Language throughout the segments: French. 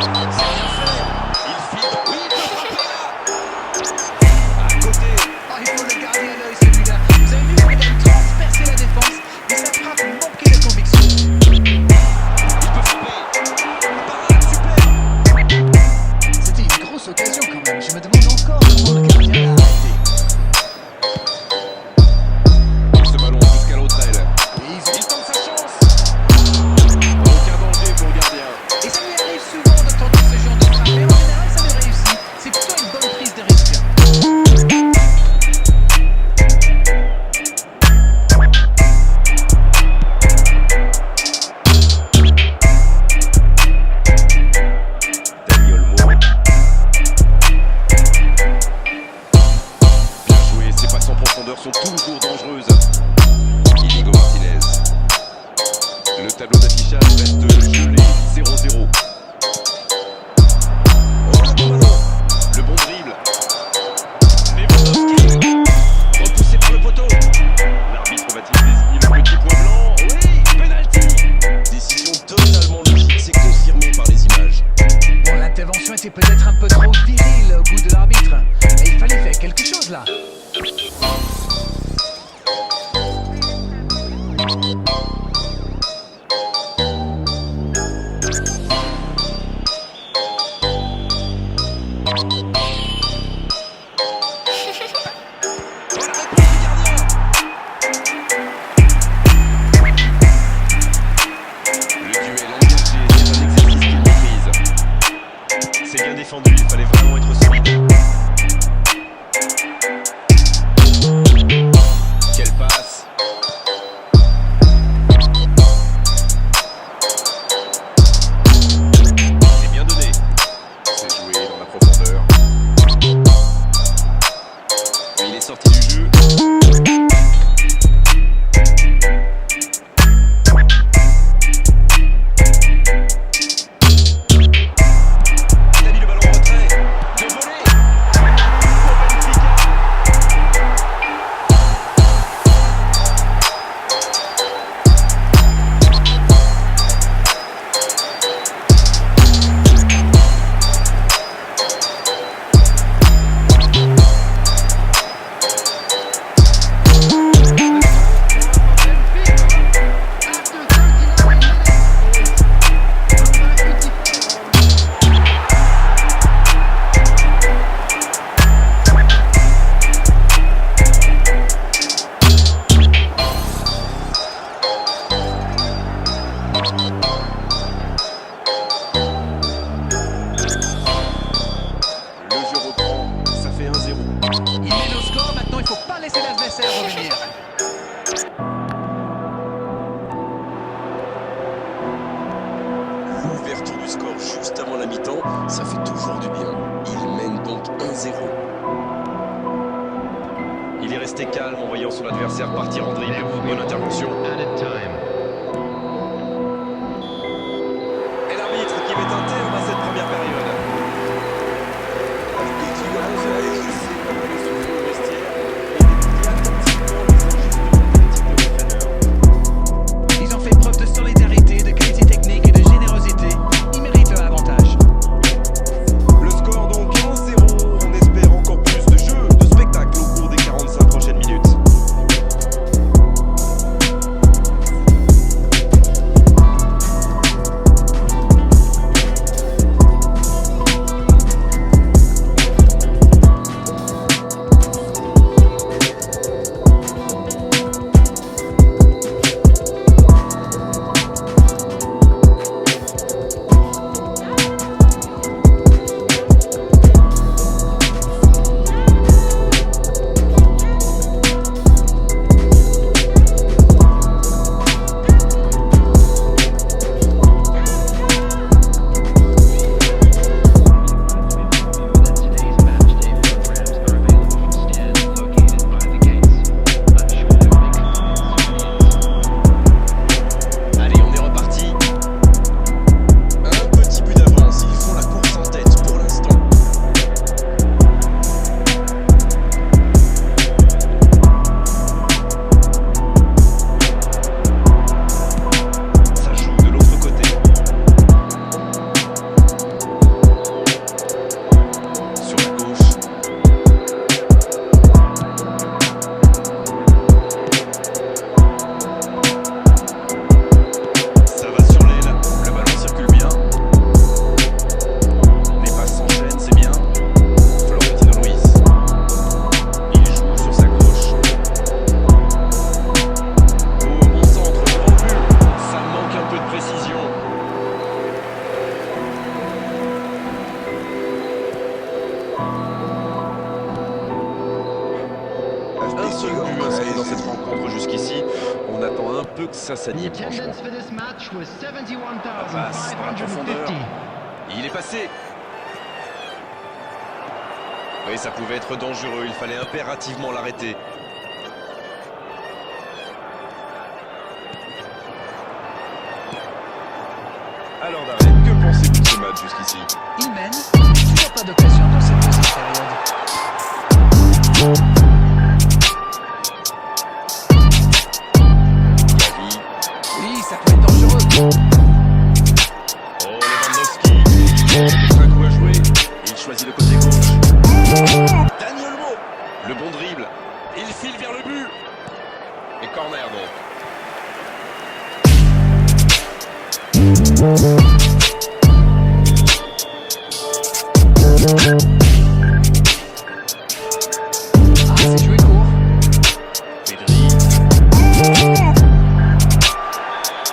C'est bien fait. Il file dans... Oui, il peut frapper là. À côté. Ah, il faut le garder à l'œil celui-là. Vous avez vu comment il a transpercé la défense, mais sa frappe manquait de conviction. Il peut frapper. Parade, super. C'était une grosse occasion quand même. Je me demande encore comment le gardien l'a arrêté. Ce ballon jusqu'à l'autre aile. Oui, Il tente sa chance. Aucun danger pour le gardien. et ça lui arrive souvent de tenter ce genre de frappe. Mais en général, ça lui réussit. C'est plutôt une bonne prise de risque. Dani Olmo. Bien joué, ses passes en profondeur sont toujours dangereuses. Inigo Martinez. Le tableau d'affichage reste gelé, 0-0. Oh, le bon ballon. Le bon dribble. Lewandowski. Repoussé par le poteau. L'arbitre va-t-il désigner le petit point blanc? Oui, penalty. Décision totalement logique, c'est confirmé par les images. Bon, l'intervention était peut-être un peu trop virile au goût de l'arbitre. Et il fallait faire quelque chose là. Oh, la réponse du gardien. Le duel engagé, c'est un exercice qu'il maîtrise. C'est bien défendu, il fallait vraiment être solide. Quelle passe. C'est bien donné. C'est joué dans la profondeur. Mais il est sorti du jeu. Il a mis le ballon en retrait. De volée. Pour Benfica. Le jeu reprend, ça fait 1-0. Il mène au score, maintenant il faut pas laisser l'adversaire revenir. L'ouverture du score juste avant la mi-temps, ça fait toujours du bien. Il mène donc 1-0. Il est resté calme en voyant son adversaire partir en dribble. Bonne intervention. Et l'arbitre qui met un terme à cette première période. Ils ont fait preuve de solidarité, de qualité technique et de générosité. Ils méritent un avantage. Le score donc 1-0. On espère encore plus de jeu, de spectacle au cours des 45 prochaines minutes. décision. Un seul but inscrit dans cette rencontre jusqu'ici. On attend un peu que ça s'anime, franchement. Attendance for this match was Passe dans la profondeur. 71,550. Il est passé. Oui, ça pouvait être dangereux. Il fallait impérativement l'arrêter. Alors d'arrêt, que pensez-vous de ce match jusqu'ici? Il mène, toujours pas d'occasion dans cette deuxième période. Gavi. Oui, ça peut être dangereux. Oh, Lewandowski. C'est un coup à jouer. Il choisit le côté gauche. Dani Olmo. Le bon dribble. Il file vers le but. Et corner donc. Ah, c'est joué court. Pedri.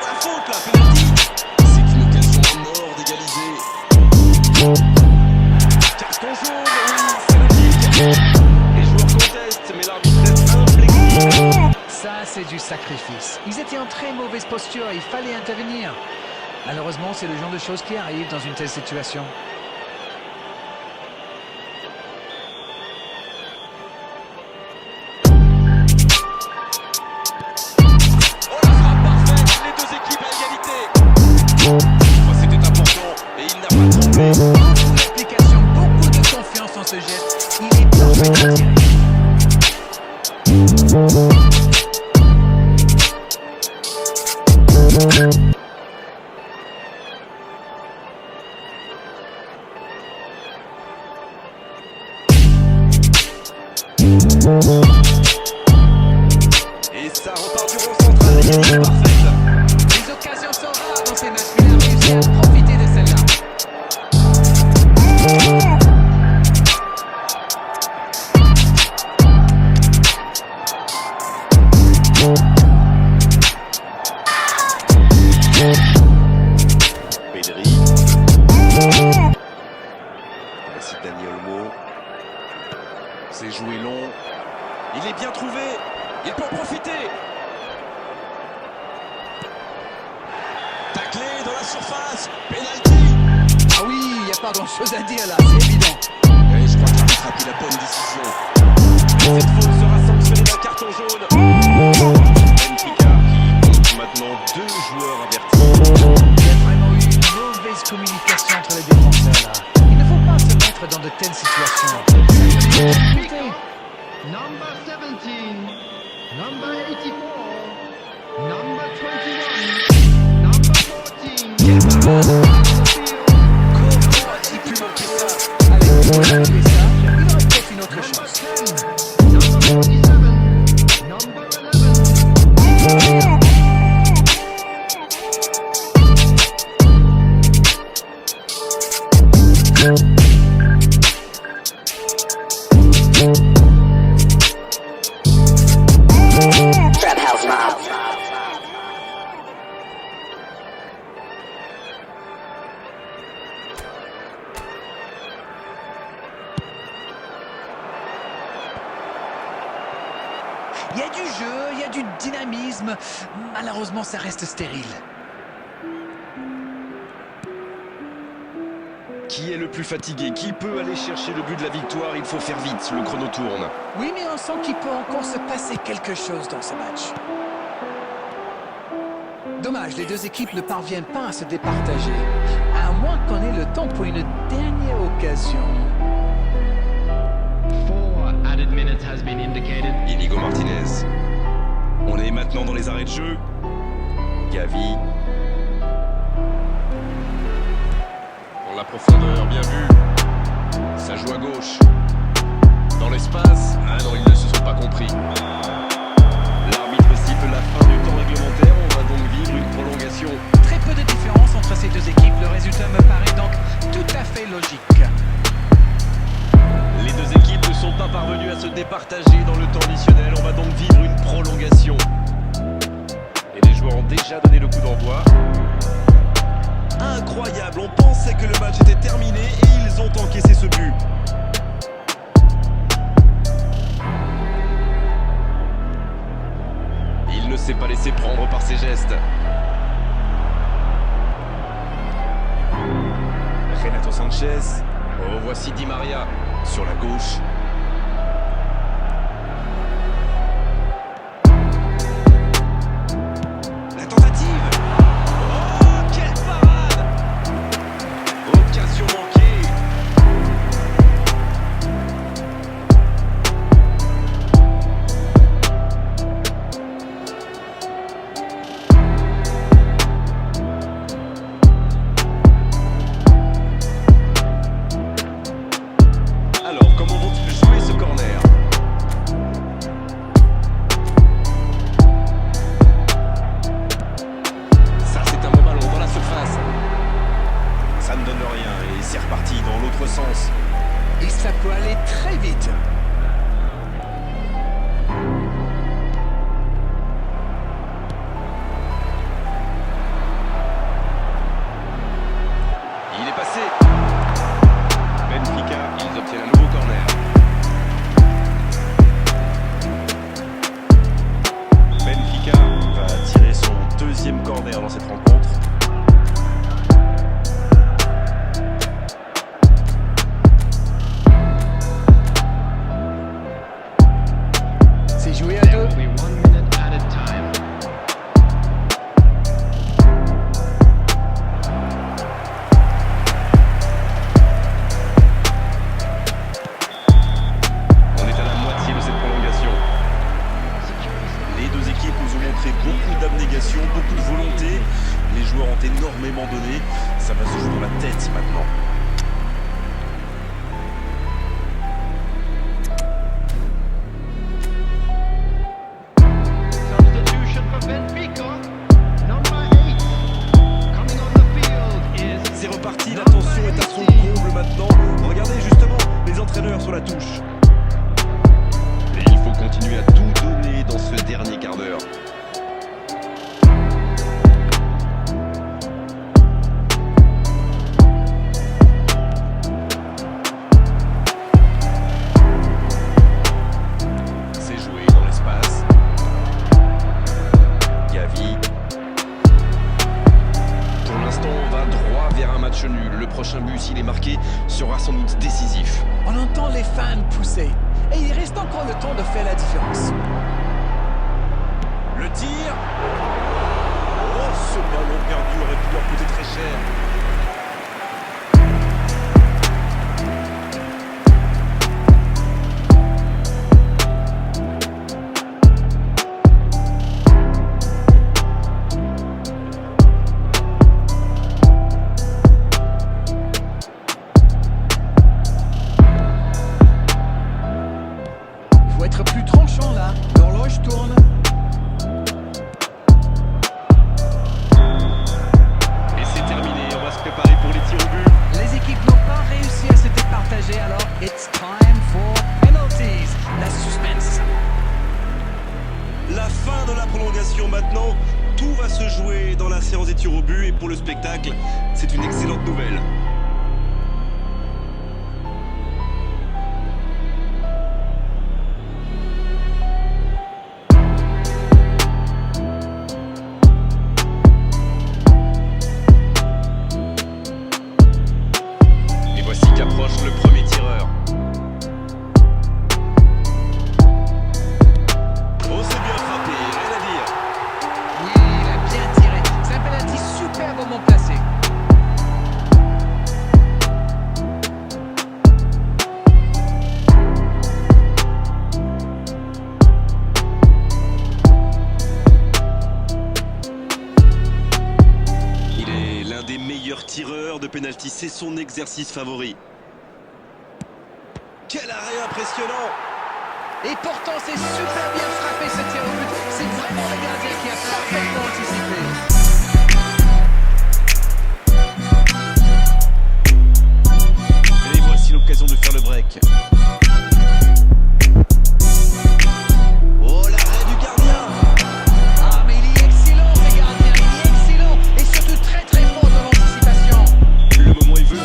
La faute là, penalty. C'est une occasion en or d'égaliser. Carton jaune, oui, c'est logique. Les joueurs contestent, mais l'arbitre reste inflexible. Ça, c'est du sacrifice. Ils étaient en très mauvaise posture, il fallait intervenir. Malheureusement, c'est le genre de choses qui arrivent dans une telle situation. Oh, la frappe parfaite, les deux équipes à égalité. Oh, c'était important et il n'a pas tremblé. Beaucoup d'explications, beaucoup de confiance en ce geste. Il est parfait à tirer. Et ça repart du rond central, égalité parfaite. Les occasions sont rares dans ces matchs, mais il a réussi à profiter de celle-là. Pedri. Voici Dani Olmo. C'est joué long. Il est bien trouvé. Il peut en profiter. Taclé dans la surface. Penalty. Ah oui, il n'y a pas grand-chose à dire là, c'est évident. Et je crois qu'il a pris la bonne décision. Cette faute sera sanctionnée d'un carton jaune. Benfica qui compte maintenant 2 joueurs avertis. Il y a vraiment eu une mauvaise communication entre les défenseurs là. Il ne faut pas se mettre dans de telles situations. Number 17, number 84, number 21, number 14. Quelle parade! Comment a-t-il pu manquer ça? Allez, pour évaluer ça, il aurait peut-être une autre chance. Number 57, number 11. Trap House Mob. Il y a du jeu, il y a du dynamisme. Malheureusement, ça reste stérile. Qui est le plus fatigué? Qui peut aller chercher le but de la victoire? Il faut faire vite, le chrono tourne. Oui, mais on sent qu'il peut encore se passer quelque chose dans ce match. Dommage, les deux équipes ne parviennent pas à se départager. À moins qu'on ait le temps pour une dernière occasion. 4 added minutes has been indicated. Inigo Martinez. On est maintenant dans les arrêts de jeu. Gavi. Pour la profondeur, bien vu. Ça joue à gauche. Dans l'espace. Ah non, ils ne se sont pas compris. L'arbitre siffle la fin du temps réglementaire. On va donc vivre une prolongation. Très peu de différence entre ces deux équipes. Le résultat me paraît donc tout à fait logique. Les deux équipes ne sont pas parvenues à se départager dans le temps additionnel. On va donc vivre une prolongation. Et les joueurs ont déjà donné le coup d'envoi. que le match était terminé et ils ont encaissé ce but. Il ne s'est pas laissé prendre par ses gestes. Renato Sanchez. Oh, voici Di Maria sur la gauche. La tentative. Oh, quelle parade! Occasion manquée. Alors, comment vont-ils jouer ce corner? Ça, c'est un bon ballon dans la surface. Ça ne donne rien et c'est reparti dans l'autre sens. Et ça peut aller très vite. Il est passé. Benfica, ils obtiennent un nouveau corner. Benfica va tirer son deuxième corner dans cette rencontre. C'est joué à There deux. will be 1 minute added time. On est à la moitié de cette prolongation. Les deux équipes nous ont montré beaucoup d'abnégation, beaucoup de volonté. Les joueurs ont énormément donné. Ça va se jouer dans la tête maintenant. Substitution for Benfica. Number 8. Coming on the field is C'est reparti, la tension est à son comble maintenant. Regardez justement les entraîneurs sur la touche. Et il faut continuer à tout donner dans ce dernier quart d'heure. C'est joué dans l'espace. Gavi. Pour l'instant, on va droit vers un match nul. Le prochain but, s'il est marqué, sera sans doute décisif. On entend les fans pousser. Et il reste encore le temps de faire la différence. Le tir. Oh, ce ballon perdu aurait pu leur coûter très cher. Il faut être plus tranchant là. L'horloge tourne. Et c'est terminé. On va se préparer pour les tirs au but. Les équipes n'ont pas réussi à se départager, alors it's time for penalties. La suspense. La fin de la prolongation maintenant. Tout va se jouer dans la séance des tirs au but. Et pour le spectacle, c'est une excellente nouvelle. Et voici qu'approche le premier tireur. Oh, c'est bien frappé, rien à dire. Oui, il a bien tiré. C'est un penalty superbement placé. Il est l'un des meilleurs tireurs de pénalty, c'est son exercice favori. Quel arrêt impressionnant! Et pourtant, c'est super bien frappé ce tir au but. C'est vraiment le gardien qui a parfaitement anticipé. Et voici l'occasion de faire le break. Oh, l'arrêt du gardien! Ah, mais il est excellent, ce gardien. Il est excellent. Et surtout très très fort dans l'anticipation. Le moment est venu.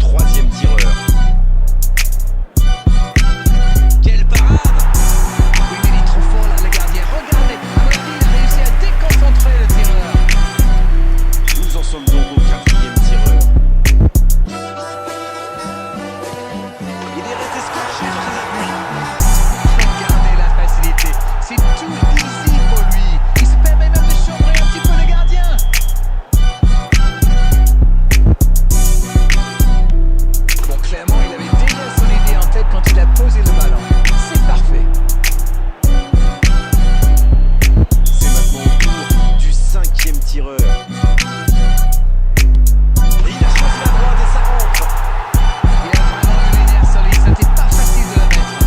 troisième tireur. Quelle parade! Oui, mais il est trop fort là, le gardien. Regardez, à mon avis, il a réussi à déconcentrer le tireur. Nous en sommes donc au quatrième tireur. Il est resté scotché sur ses appuis. Regardez la facilité. C'est tout easy pour lui. Il se permet même de chambrer un petit peu le gardien. Bon, clairement, il avait déjà son idée en tête quand il a posé le ballon. C'est parfait. C'est maintenant au tour du cinquième tireur. Et il a choisi la droite et ça rentre. Il a vraiment une linéaire solide. C'était pas facile de la mettre.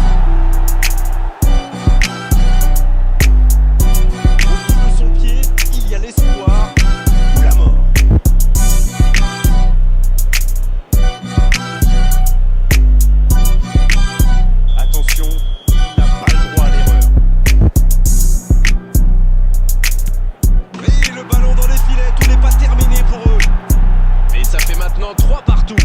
Au bout de son pied, il y a l'espoir ou la mort. Attention, il n'a pas le droit à l'erreur. Et le ballon dans les filets, tout n'est pas terminé pour eux. Et ça fait maintenant 3 partout.